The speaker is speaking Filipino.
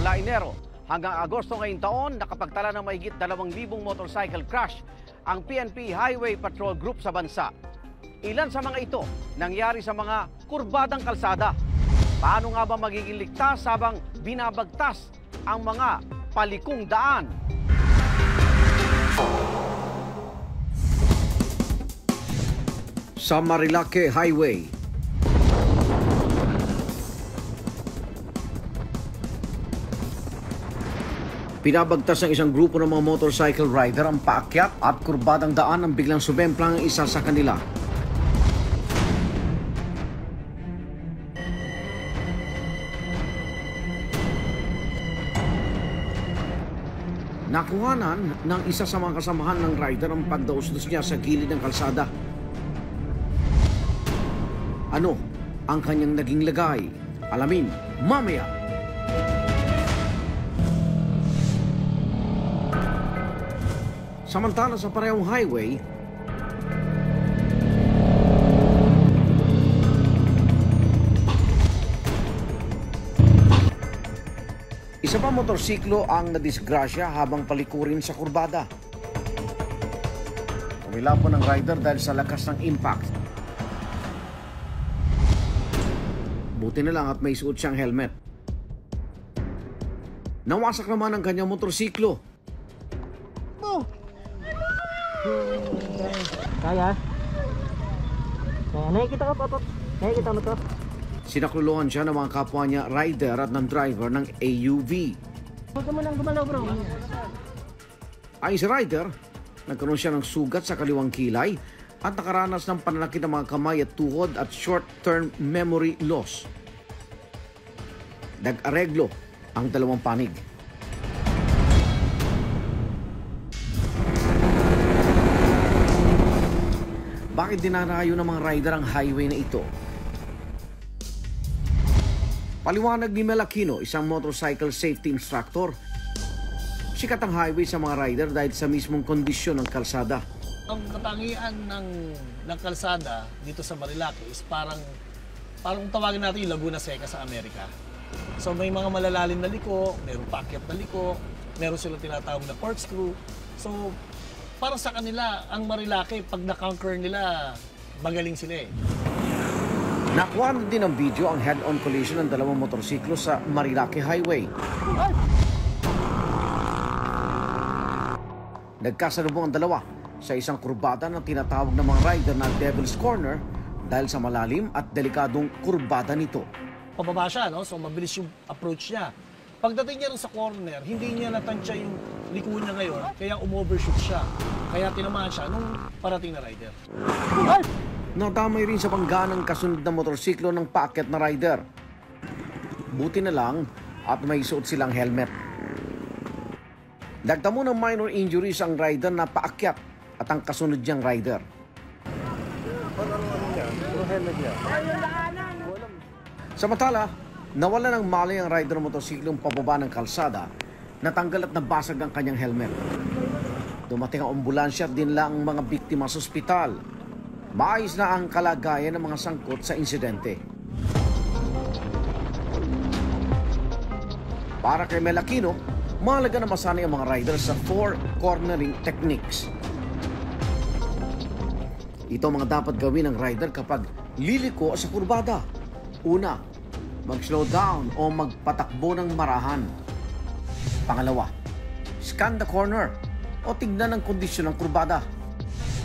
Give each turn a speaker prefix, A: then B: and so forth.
A: Mula Enero hanggang Agosto ngayong taon, nakapagtala ng mahigit 2,000 motorcycle crash ang PNP Highway Patrol Group sa bansa. Ilan sa mga ito nangyari sa mga kurbadang kalsada. Paano nga ba magiging ligtas habang binabagtas ang mga palikong daan? Sa Marilake Highway, pinabagtas ng isang grupo ng mga motorcycle rider ang paakyat at kurbadang daan ang biglang sumemplang ang isa sa kanila. Nakuhanan ng isa sa mga kasamahan ng rider ang pagdausdos niya sa gilid ng kalsada. Ano ang kanyang naging lagay? Alamin mamaya. Samantala sa parehong highway, isa pa motorsiklo ang nadisgrasya habang palikurin sa kurbada. Tumila po ng rider dahil sa lakas ng impact. Buti na lang at may suot siyang helmet. Nawasak naman ang kanyang motorsiklo.
B: Kaya? Nakikita ka pa to? Nakikita mo to?
A: Sinakluluhan siya ng mga kapwa niya rider at ng driver ng AUV.
B: Huwag mo nang gumalaw, bro.
A: Ayon sa rider, nagkaroon siya ng sugat sa kaliwang kilay at nakaranas ng pananakit ng mga kamay at tuhod at short-term memory loss. Nag-areglo ang dalawang panig. Bakit dinarayo ng mga rider ang highway na ito? Paliwanag ni Mel Aquino, isang motorcycle safety instructor. Sikat ang highway sa mga rider dahil sa mismong kondisyon ng kalsada.
C: Ang katangian ng kalsada dito sa Marilake is parang tawagin natin yung Laguna Seca sa Amerika. So may mga malalalim na liko, mayroong paakyat na liko, meron silang tinatawag na corkscrew. So para sa kanila, ang Marilake, pag na-conquer nila, magaling sila eh.
A: Nakuha din ng video ang head-on collision ng dalawang motorsiklo sa Marilake Highway. Nagkasalubong ang dalawa sa isang kurbada na tinatawag ng mga rider na Devil's Corner dahil sa malalim at delikadong kurbada nito.
C: Pababa siya, no? So mabilis yung approach niya. Pagdating niya rin sa corner, hindi niya natansya yung liko niya ngayon, kaya umovershoot siya. Kaya tinamaan siya nung parating na rider.
A: Nadamay rin sa pangganang kasunod na motorsiklo ng paakyat na rider. Buti na lang at may suot silang helmet. Dagtamo ng minor injuries ang rider na paakyat at ang kasunod niyang rider. Samantala, nawala ng malay ang rider ng motorsiklong pababa ng kalsada, natanggal at nabasag ang kanyang helmet. Dumating ang ambulansya at dinala ang mga biktima sa ospital. Maayos na ang kalagayan ng mga sangkot sa insidente. Para kay Mel Aquino, mahalaga na masanay ang mga rider sa 4 cornering techniques. Ito ang mga dapat gawin ng rider kapag liliko sa kurbada. Una, mag-slow down o magpatakbo ng marahan. Pangalawa, scan the corner o tignan ang kondisyon ng kurbada.